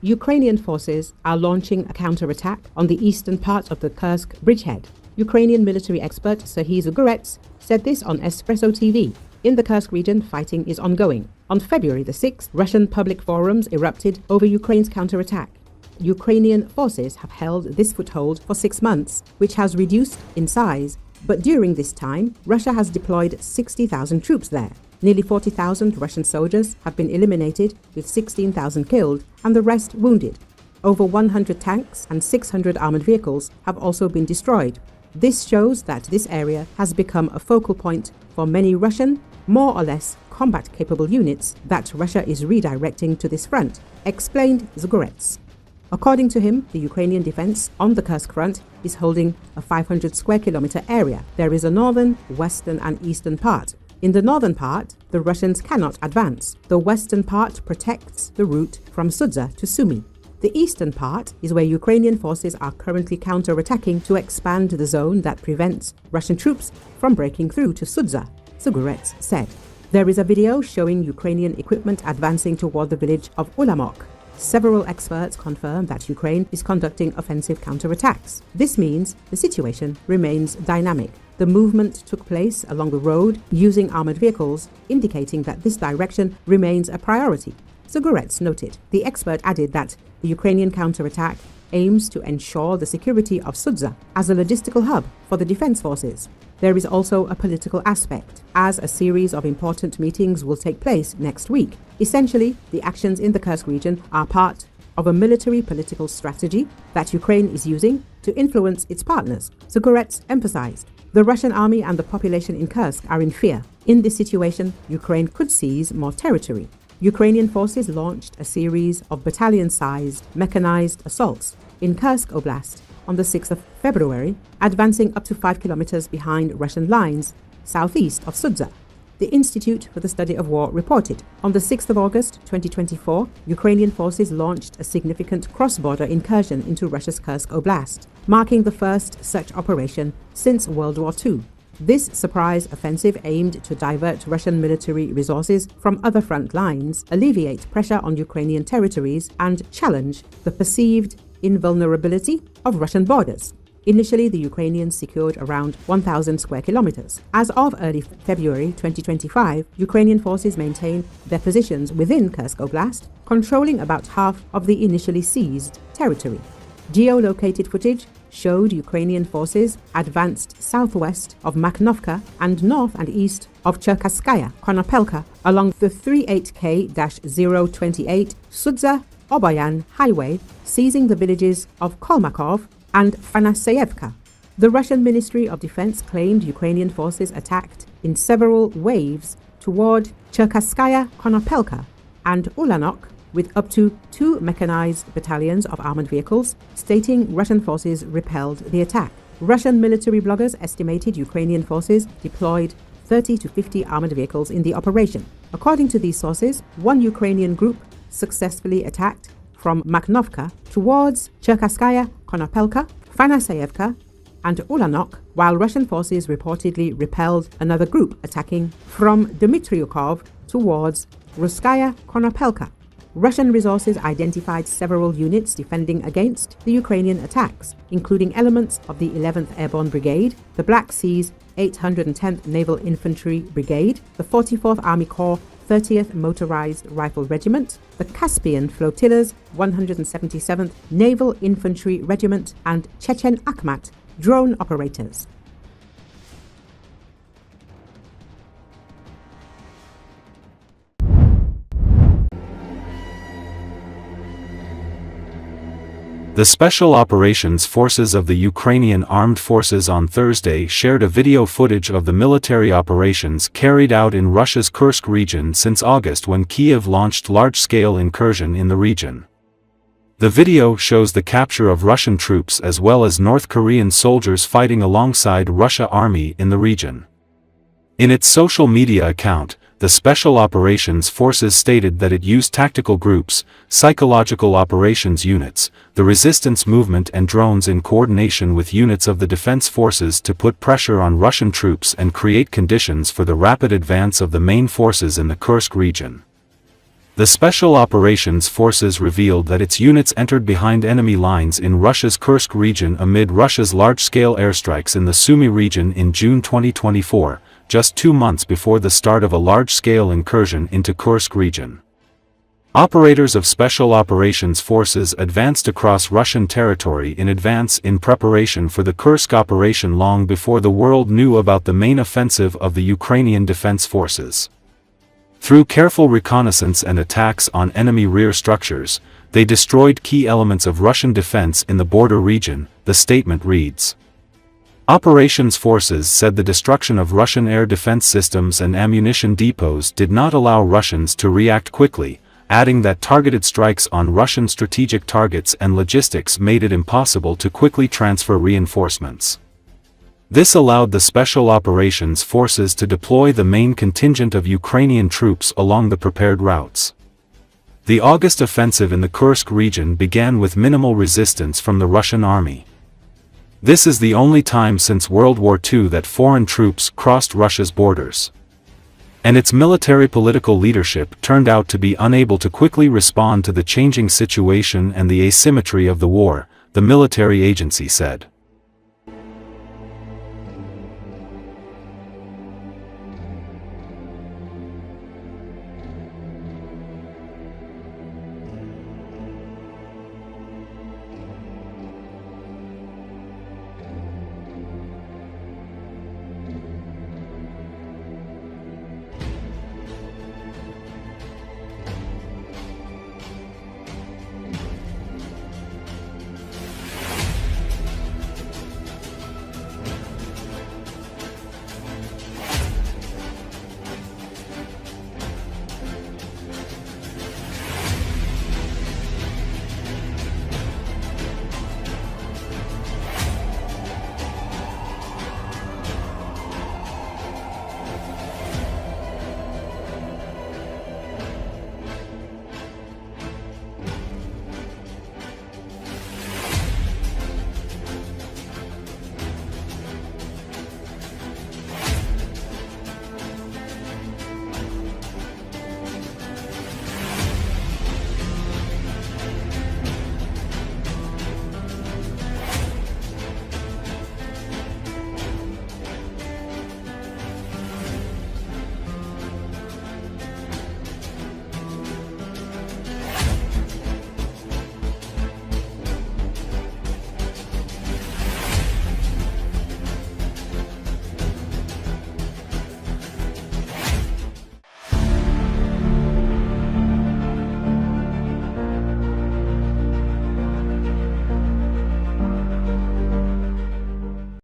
Ukrainian forces are launching a counterattack on the eastern part of the Kursk bridgehead. Ukrainian military expert Serhiy Zgurets said this on Espreso TV. In the Kursk region, fighting is ongoing. On February the 6th, Russian public forums erupted over Ukraine's counterattack. Ukrainian forces have held this foothold for 6 months, which has reduced in size, but during this time, Russia has deployed 60,000 troops there. Nearly 40,000 Russian soldiers have been eliminated, with 16,000 killed and the rest wounded. Over 100 tanks and 600 armored vehicles have also been destroyed. This shows that this area has become a focal point for many Russian, more or less combat-capable units that Russia is redirecting to this front, explained Zgurets. According to him, the Ukrainian defense on the Kursk front is holding a 500 square kilometer area. There is a northern, western and eastern part. In the northern part, the Russians cannot advance. The western part protects the route from Sudzha to Sumy. The eastern part is where Ukrainian forces are currently counter-attacking to expand the zone that prevents Russian troops from breaking through to Sudzha, Zgurets said. There is a video showing Ukrainian equipment advancing toward the village of Ulamok. Several experts confirm that Ukraine is conducting offensive counterattacks. This means the situation remains dynamic. The movement took place along the road using armored vehicles, indicating that this direction remains a priority. Zgurets noted. The expert added that the Ukrainian counterattack aims to ensure the security of Sudzha as a logistical hub for the defense forces. There is also a political aspect, as a series of important meetings will take place next week. Essentially, the actions in the Kursk region are part of a military-political strategy that Ukraine is using to influence its partners, Zgurets emphasized. The Russian army and the population in Kursk are in fear. In this situation, Ukraine could seize more territory. Ukrainian forces launched a series of battalion-sized mechanized assaults in Kursk Oblast on the 6th of February, advancing up to 5 kilometers behind Russian lines, southeast of Sudzha. The Institute for the Study of War reported. On the 6th of August 2024, Ukrainian forces launched a significant cross-border incursion into Russia's Kursk Oblast, marking the first such operation since World War II. This surprise offensive aimed to divert Russian military resources from other front lines, alleviate pressure on Ukrainian territories, and challenge the perceived invulnerability of Russian borders. Initially, the Ukrainians secured around 1,000 square kilometers. As of early February 2025, Ukrainian forces maintain their positions within Kursk Oblast, controlling about half of the initially seized territory. Geolocated footage showed Ukrainian forces advanced southwest of Makhnovka and north and east of Cherkasskaya Konopelka along the 38K-028 Sudzha-Oboyan highway, seizing the villages of Kolmakov and Fanaseyevka. The Russian Ministry of Defense claimed Ukrainian forces attacked in several waves toward Cherkasskaya Konopelka and Ulanok, with up to 2 mechanized battalions of armored vehicles, stating Russian forces repelled the attack. Russian military bloggers estimated Ukrainian forces deployed 30 to 50 armored vehicles in the operation. According to these sources, one Ukrainian group successfully attacked from Makhnovka towards Cherkasskaya Konopelka, Fanaseyevka, and Ulanok, while Russian forces reportedly repelled another group attacking from Dmitriukov towards Ruskaya Konopelka. Russian resources identified several units defending against the Ukrainian attacks, including elements of the 11th Airborne Brigade, the Black Sea's 810th Naval Infantry Brigade, the 44th Army Corps 30th Motorized Rifle Regiment, the Caspian Flotilla's 177th Naval Infantry Regiment, and Chechen Akhmat drone operators. The Special Operations Forces of the Ukrainian Armed Forces on Thursday shared a video footage of the military operations carried out in Russia's Kursk region since August, when Kiev launched large-scale incursion in the region. The video shows the capture of Russian troops as well as North Korean soldiers fighting alongside Russian army in the region. In its social media account, the Special Operations Forces stated that it used tactical groups, psychological operations units, the resistance movement and drones in coordination with units of the defense forces to put pressure on Russian troops and create conditions for the rapid advance of the main forces in the Kursk region. The Special Operations Forces revealed that its units entered behind enemy lines in Russia's Kursk region amid Russia's large-scale airstrikes in the Sumy region in June 2024, just 2 months before the start of a large-scale incursion into Kursk region. Operators of Special Operations Forces advanced across Russian territory in advance in preparation for the Kursk operation long before the world knew about the main offensive of the Ukrainian Defense Forces. Through careful reconnaissance and attacks on enemy rear structures, they destroyed key elements of Russian defense in the border region, the statement reads. Operations Forces said the destruction of Russian air defense systems and ammunition depots did not allow Russians to react quickly, adding that targeted strikes on Russian strategic targets and logistics made it impossible to quickly transfer reinforcements. This allowed the Special Operations Forces to deploy the main contingent of Ukrainian troops along the prepared routes. The August offensive in the Kursk region began with minimal resistance from the Russian army. This is the only time since World War II that foreign troops crossed Russia's borders. And its military-political leadership turned out to be unable to quickly respond to the changing situation and the asymmetry of the war, the military agency said.